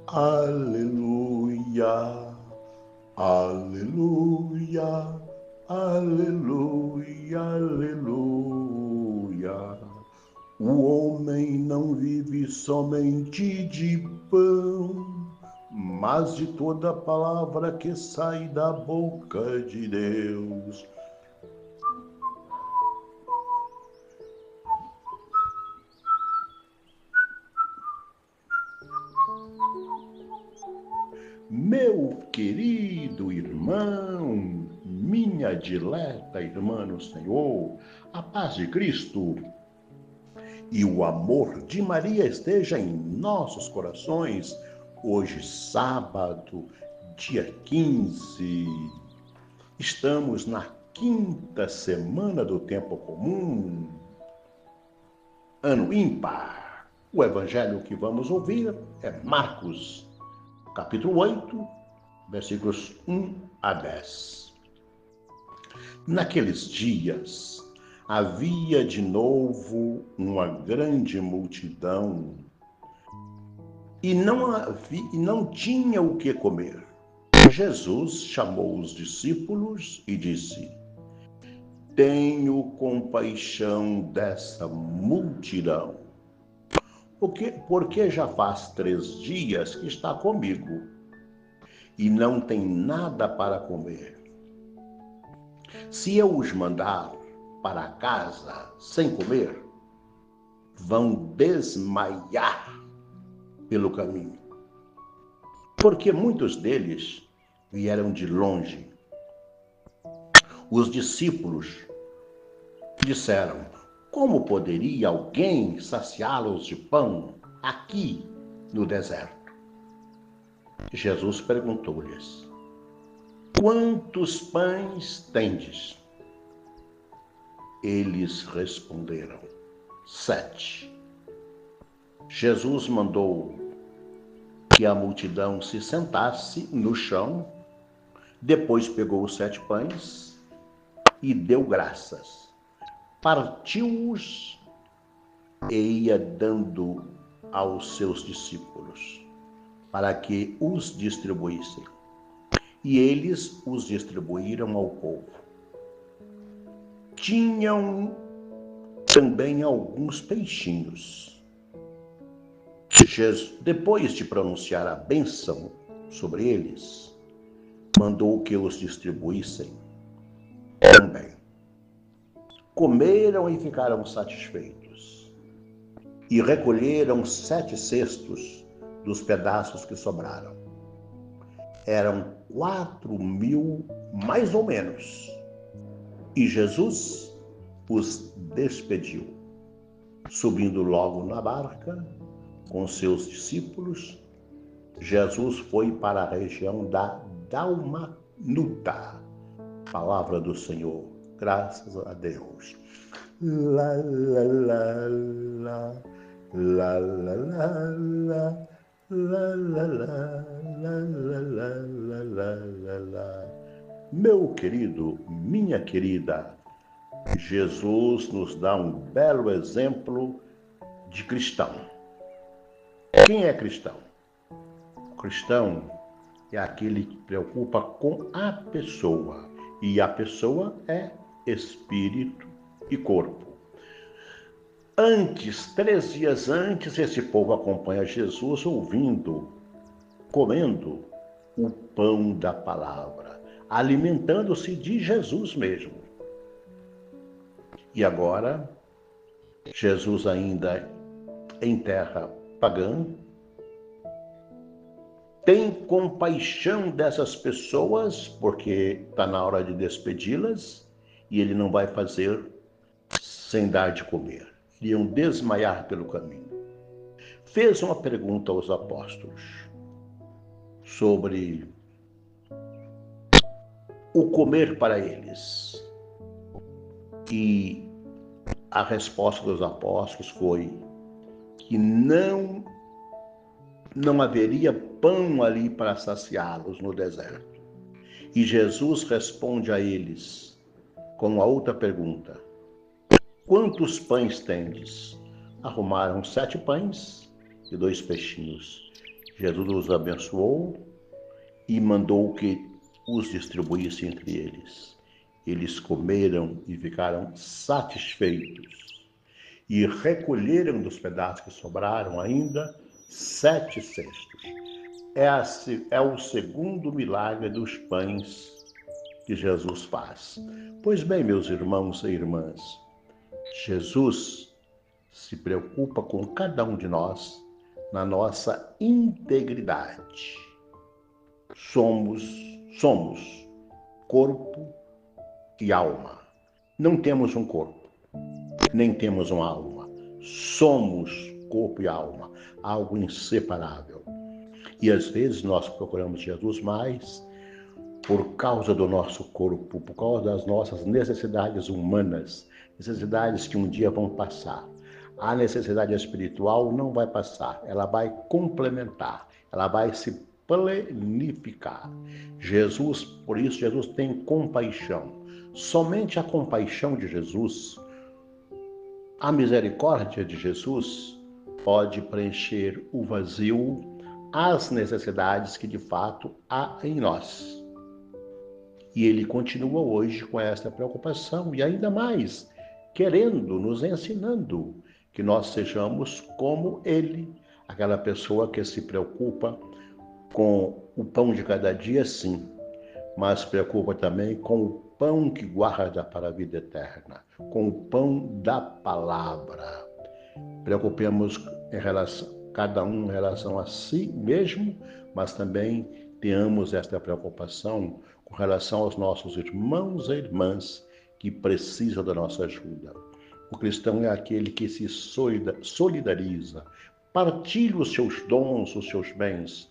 Aleluia, aleluia, aleluia, aleluia. O homem não vive somente de pão, mas de toda palavra que sai da boca de Deus. Meu querido irmão, minha dileta irmã no Senhor, a paz de Cristo e o amor de Maria esteja em nossos corações. Hoje, sábado, dia 15, estamos na quinta semana do tempo comum, ano ímpar. O evangelho que vamos ouvir é Marcos, capítulo 8, versículos 1 a 10. Naqueles dias, havia de novo uma grande multidão e não tinha o que comer. Jesus chamou os discípulos e disse: Tenho compaixão dessa multidão, porque já faz 3 dias que está comigo e não tem nada para comer. Se eu os mandar para casa sem comer, vão desmaiar pelo caminho. Porque muitos deles vieram de longe. Os discípulos disseram: Como poderia alguém saciá-los de pão aqui no deserto? Jesus perguntou-lhes: Quantos pães tendes? Eles responderam: 7. Jesus mandou que a multidão se sentasse no chão, depois pegou os 7 pães e deu graças, partiu-os e ia dando aos seus discípulos, para que os distribuíssem. E eles os distribuíram ao povo. Tinham também alguns peixinhos. Depois de pronunciar a bênção sobre eles, mandou que os distribuíssem também. Comeram e ficaram satisfeitos, e recolheram 7 cestos dos pedaços que sobraram. Eram 4.000, mais ou menos. E Jesus os despediu, subindo logo na barca com seus discípulos. Jesus foi para a região da Dalmanuta. Palavra do Senhor, graças a Deus. La la la la, la la la la, la la la, la la la la la la. Meu querido, minha querida, Jesus nos dá um belo exemplo de cristão. Quem é cristão? O cristão é aquele que preocupa com a pessoa, e a pessoa é espírito e corpo. 3 dias antes, esse povo acompanha Jesus ouvindo, comendo o pão da palavra, alimentando-se de Jesus mesmo. E agora, Jesus ainda em terra pagã, tem compaixão dessas pessoas, porque está na hora de despedi-las, e ele não vai fazer sem dar de comer. Iriam desmaiar pelo caminho. Fez uma pergunta aos apóstolos sobre o comer para eles. E a resposta dos apóstolos foi que não haveria pão ali para saciá-los no deserto. E Jesus responde a eles com a outra pergunta: Quantos pães tendes? Arrumaram 7 pães e 2 peixinhos. Jesus os abençoou e mandou que os distribuísse entre eles. Eles comeram e ficaram satisfeitos e recolheram dos pedaços que sobraram ainda 7 cestos. É o segundo milagre dos pães que Jesus faz. Pois bem, meus irmãos e irmãs, Jesus se preocupa com cada um de nós na nossa integridade. Somos corpo e alma. Não temos um corpo, nem temos uma alma. Somos corpo e alma, algo inseparável. E às vezes nós procuramos Jesus mais por causa do nosso corpo, por causa das nossas necessidades humanas, necessidades que um dia vão passar. A necessidade espiritual não vai passar, ela vai complementar, ela vai se planificar. Jesus, por isso, Jesus tem compaixão. Somente a compaixão de Jesus, a misericórdia de Jesus, pode preencher o vazio, as necessidades que de fato há em nós. E ele continua hoje com essa preocupação e ainda mais, querendo, nos ensinando que nós sejamos como ele, aquela pessoa que se preocupa com o pão de cada dia, sim, mas se preocupa também com o pão que guarda para a vida eterna, com o pão da palavra. Preocupemos em relação, cada um em relação a si mesmo, mas também tenhamos esta preocupação com relação aos nossos irmãos e irmãs que precisam da nossa ajuda. O cristão é aquele que se solidariza, partilha os seus dons, os seus bens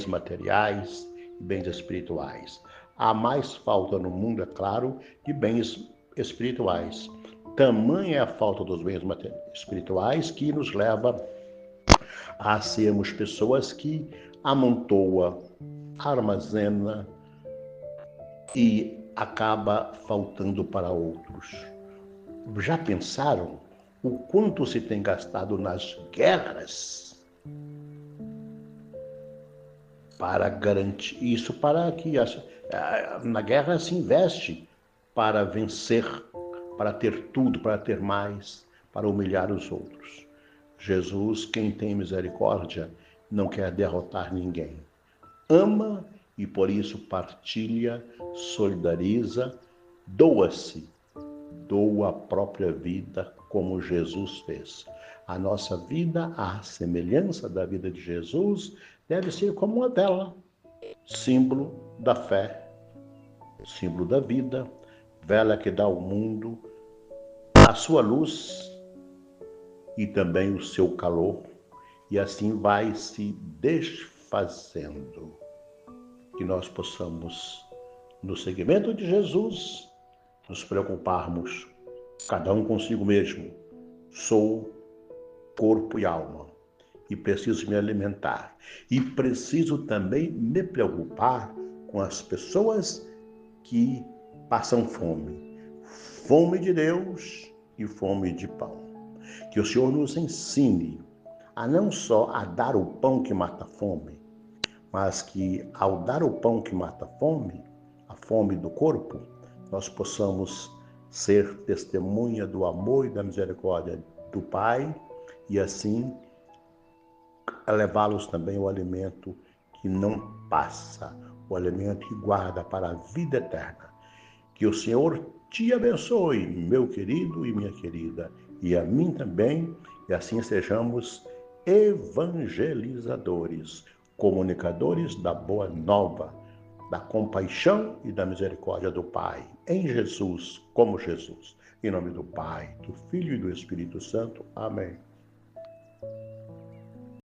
materiais e bens espirituais. Há mais falta no mundo, é claro, de bens espirituais. Tamanha é a falta dos bens espirituais que nos leva a sermos pessoas que amontoa, armazena e acaba faltando para outros. Já pensaram o quanto se tem gastado nas guerras para garantir isso, para que na guerra se investe para vencer, para ter tudo, para ter mais, para humilhar os outros. Jesus, quem tem misericórdia, não quer derrotar ninguém. Ama e por isso partilha, solidariza, doa-se, doa a própria vida como Jesus fez. A nossa vida, à semelhança da vida de Jesus, deve ser como uma vela, símbolo da fé, símbolo da vida, vela que dá ao mundo a sua luz e também o seu calor, e assim vai se desfazendo. Que nós possamos, no seguimento de Jesus, nos preocuparmos, cada um consigo mesmo. Sou corpo e alma, e preciso me alimentar. E preciso também me preocupar com as pessoas que passam fome. Fome de Deus e fome de pão. Que o Senhor nos ensine a não só a dar o pão que mata a fome, mas que ao dar o pão que mata a fome do corpo, nós possamos ser testemunha do amor e da misericórdia do Pai e assim levá-los também ao alimento que não passa, o alimento que guarda para a vida eterna. Que o Senhor te abençoe, meu querido e minha querida, e a mim também, e assim sejamos evangelizadores, comunicadores da boa nova, da compaixão e da misericórdia do Pai, em Jesus, como Jesus. Em nome do Pai, do Filho e do Espírito Santo. Amém.